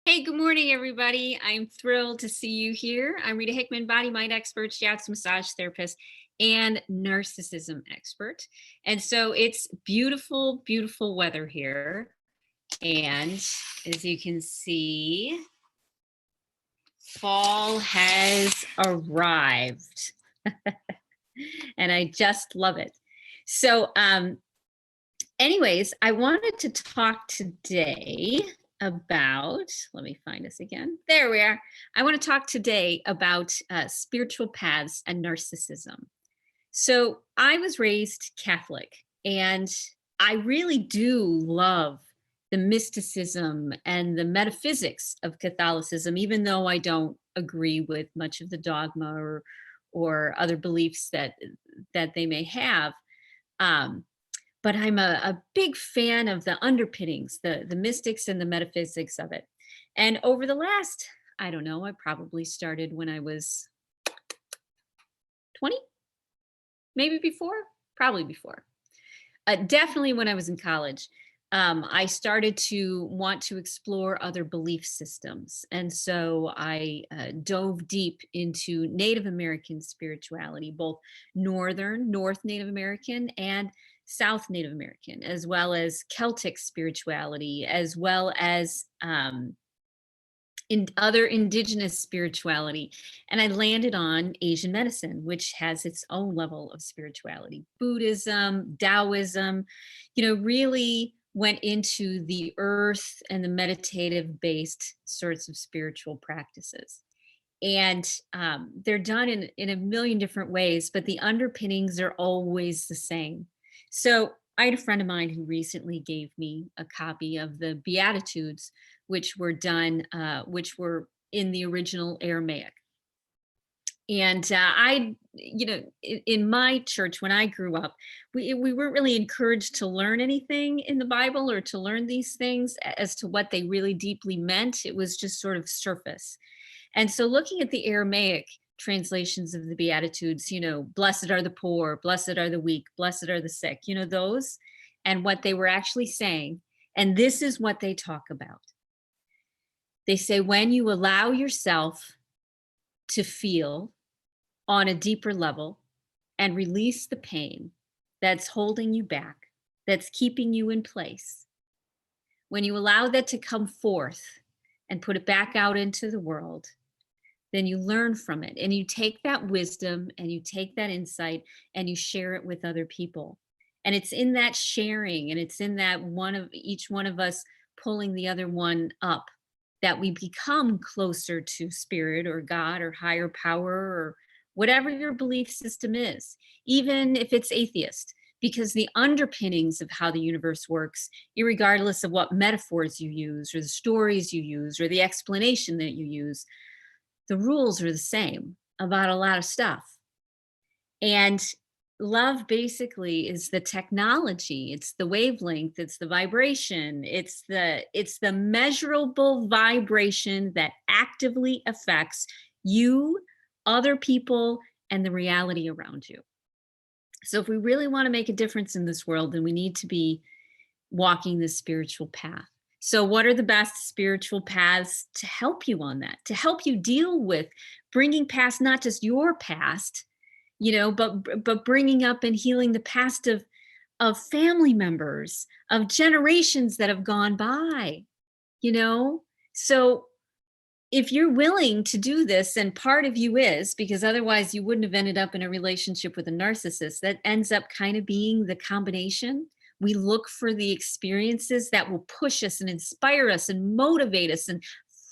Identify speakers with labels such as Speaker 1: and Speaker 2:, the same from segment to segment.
Speaker 1: Hey, good morning, everybody. I'm thrilled to see you here. I'm Rita Hickman, body mind expert, shiatsu massage therapist, and narcissism expert. And so it's beautiful, beautiful weather here. And as you can see, fall has arrived. And I just love it. So, anyways, I wanted to talk today about, let me find us again. There we are. I want to talk today about spiritual paths and narcissism. So I was raised Catholic, and I really do love the mysticism and the metaphysics of Catholicism, even though I don't agree with much of the dogma or other beliefs that they may have. Um, but I'm a big fan of the underpinnings, the mystics and the metaphysics of it. And over the last, I don't know, I probably started when I was 20, maybe before, probably before. Definitely when I was in college. I started to want to explore other belief systems. And so I dove deep into Native American spirituality, both North Native American and South Native American, as well as Celtic spirituality, as well as in other indigenous spirituality. And I landed on Asian medicine, which has its own level of spirituality. Buddhism, Taoism, really went into the earth and the meditative based sorts of spiritual practices. And they're done in a million different ways, but the underpinnings are always the same. So I had a friend of mine who recently gave me a copy of the Beatitudes, which were in the original Aramaic. And in my church, when I grew up, we weren't really encouraged to learn anything in the Bible or to learn these things as to what they really deeply meant. It was just sort of surface. And so looking at the Aramaic translations of the Beatitudes, blessed are the poor, blessed are the weak, blessed are the sick, those, and what they were actually saying. And this is what they talk about. They say, when you allow yourself to feel on a deeper level and release the pain that's holding you back, that's keeping you in place, when you allow that to come forth and put it back out into the world, then you learn from it and you take that wisdom and you take that insight and you share it with other people. And it's in that sharing and it's in that each one of us pulling the other one up that we become closer to spirit or God or higher power or whatever your belief system is, even if it's atheist, because the underpinnings of how the universe works, irregardless of what metaphors you use or the stories you use or the explanation that you use, the rules are the same about a lot of stuff. And love basically is the technology, it's the wavelength, it's the vibration, it's the measurable vibration that actively affects you, other people, and the reality around you. So if we really want to make a difference in this world, then we need to be walking this spiritual path. So what are the best spiritual paths to help you on that, to help you deal with bringing past not just your past, but bringing up and healing the past of family members, of generations that have gone by, So if you're willing to do this, and part of you is, because otherwise you wouldn't have ended up in a relationship with a narcissist, that ends up kind of being the combination. We look for the experiences that will push us and inspire us and motivate us and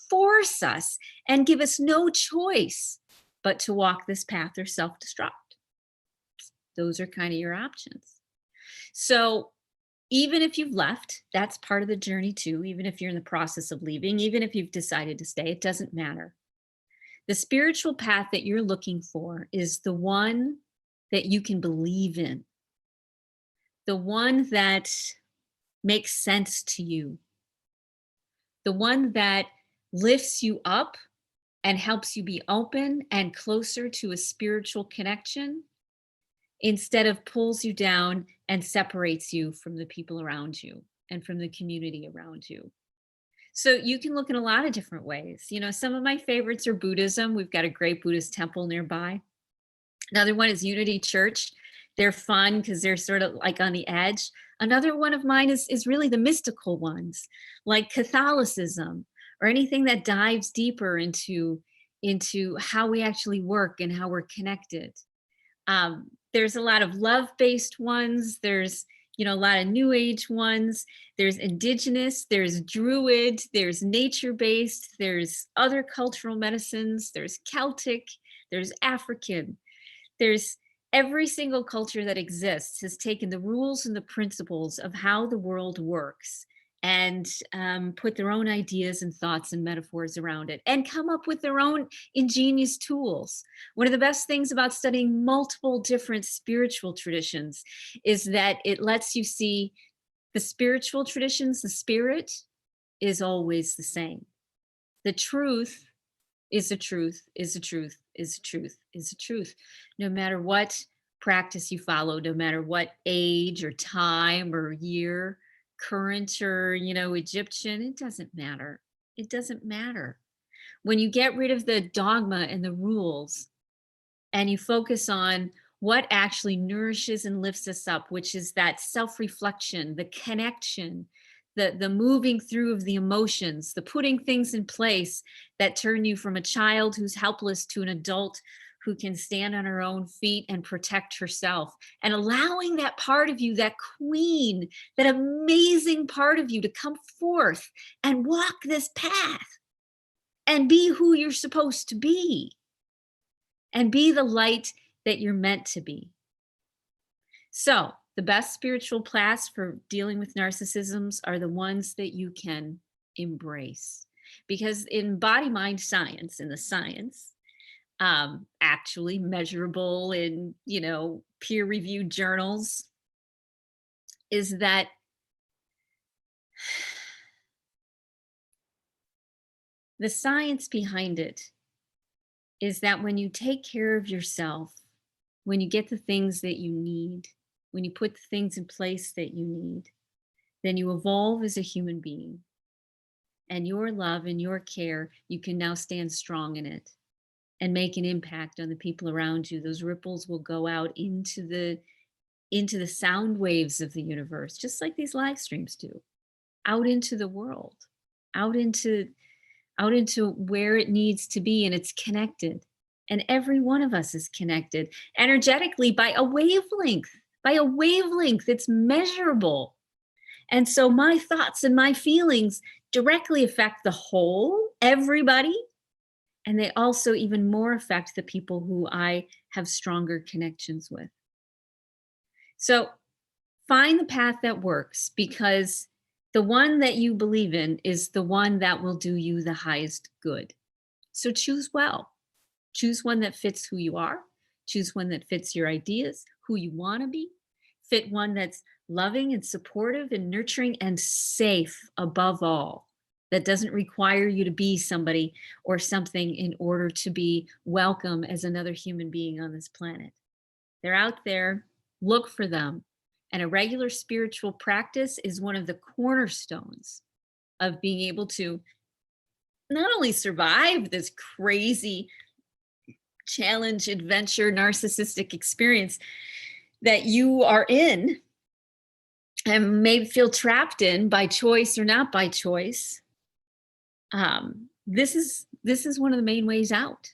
Speaker 1: force us and give us no choice but to walk this path or self-destruct. Those are kind of your options. So even if you've left, that's part of the journey too. Even if you're in the process of leaving, even if you've decided to stay, it doesn't matter. The spiritual path that you're looking for is the one that you can believe in, the one that makes sense to you, the one that lifts you up and helps you be open and closer to a spiritual connection instead of pulls you down and separates you from the people around you and from the community around you. So you can look in a lot of different ways. Some of my favorites are Buddhism. We've got a great Buddhist temple nearby. Another one is Unity Church. They're fun because they're sort of like on the edge. Another one of mine is really the mystical ones, like Catholicism, or anything that dives deeper into how we actually work and how we're connected. There's a lot of love-based ones. There's a lot of new age ones. There's indigenous, there's druid, there's nature-based, there's other cultural medicines, there's Celtic, there's African. There's every single culture that exists has taken the rules and the principles of how the world works and put their own ideas and thoughts and metaphors around it and come up with their own ingenious tools. One of the best things about studying multiple different spiritual traditions is that it lets you see the spiritual traditions, the spirit is always the same. The truth is the truth, is the truth, is the truth, is the truth. No matter what practice you follow, no matter what age or time or year, current or, Egyptian, it doesn't matter. It doesn't matter. When you get rid of the dogma and the rules and you focus on what actually nourishes and lifts us up, which is that self-reflection, the connection, the moving through of the emotions, the putting things in place that turn you from a child who's helpless to an adult who can stand on her own feet and protect herself, and allowing that part of you, that queen, that amazing part of you to come forth and walk this path and be who you're supposed to be and be the light that you're meant to be. So the best spiritual paths for dealing with narcissisms are the ones that you can embrace. Because in body mind science, in the science, actually measurable in, peer reviewed journals, is that the science behind it is that when you take care of yourself, when you get the things that you need, when you put the things in place that you need, then you evolve as a human being. And your love and your care, you can now stand strong in it and make an impact on the people around you. Those ripples will go out into the sound waves of the universe, just like these live streams do, out into the world, out into where it needs to be, and it's connected. And every one of us is connected energetically by a wavelength that's measurable. And so my thoughts and my feelings directly affect the whole, everybody. And they also even more affect the people who I have stronger connections with. So find the path that works, because the one that you believe in is the one that will do you the highest good. So choose well. Choose one that fits who you are. Choose one that fits your ideas, who you want to be. Fit one that's loving and supportive and nurturing and safe above all. That doesn't require you to be somebody or something in order to be welcome as another human being on this planet. They're out there. Look for them. And a regular spiritual practice is one of the cornerstones of being able to not only survive this crazy challenge, adventure, narcissistic experience that you are in and may feel trapped in by choice or not by choice. This is one of the main ways out,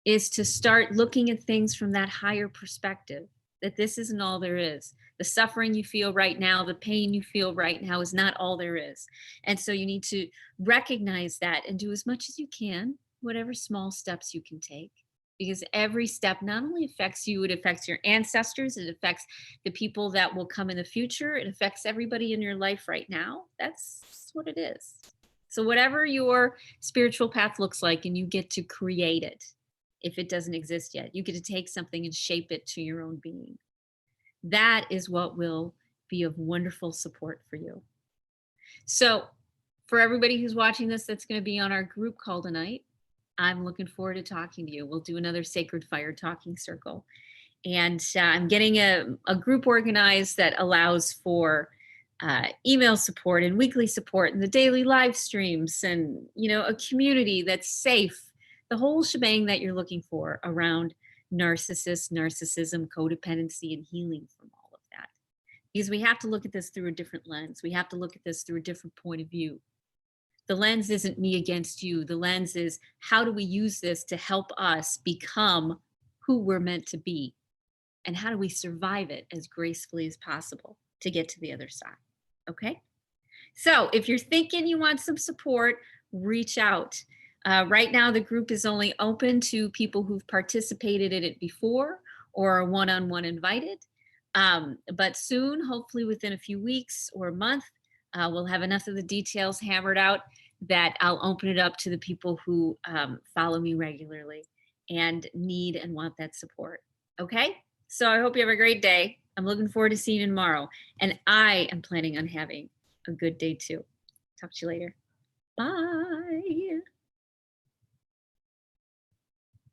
Speaker 1: is to start looking at things from that higher perspective, that this isn't all there is. The suffering you feel right now, the pain you feel right now is not all there is. And so you need to recognize that and do as much as you can, whatever small steps you can take, because every step not only affects you, it affects your ancestors, it affects the people that will come in the future, it affects everybody in your life right now. That's what it is. So whatever your spiritual path looks like, and you get to create it. If it doesn't exist yet, you get to take something and shape it to your own being. That is what will be of wonderful support for you. So for everybody who's watching this, that's going to be on our group call tonight, I'm looking forward to talking to you. We'll do another Sacred Fire Talking Circle. And I'm getting a group organized that allows for email support and weekly support and the daily live streams and, a community that's safe, the whole shebang that you're looking for around narcissism, codependency, and healing from all of that. Because we have to look at this through a different lens. We have to look at this through a different point of view. The lens isn't me against you. The lens is, how do we use this to help us become who we're meant to be? And how do we survive it as gracefully as possible to get to the other side? Okay? So if you're thinking you want some support, reach out. Right now, the group is only open to people who've participated in it before or are one-on-one invited. But soon, hopefully within a few weeks or a month, we'll have enough of the details hammered out that I'll open it up to the people who follow me regularly and need and want that support. Okay? So I hope you have a great day. I'm looking forward to seeing you tomorrow. And I am planning on having a good day too. Talk to you later. Bye.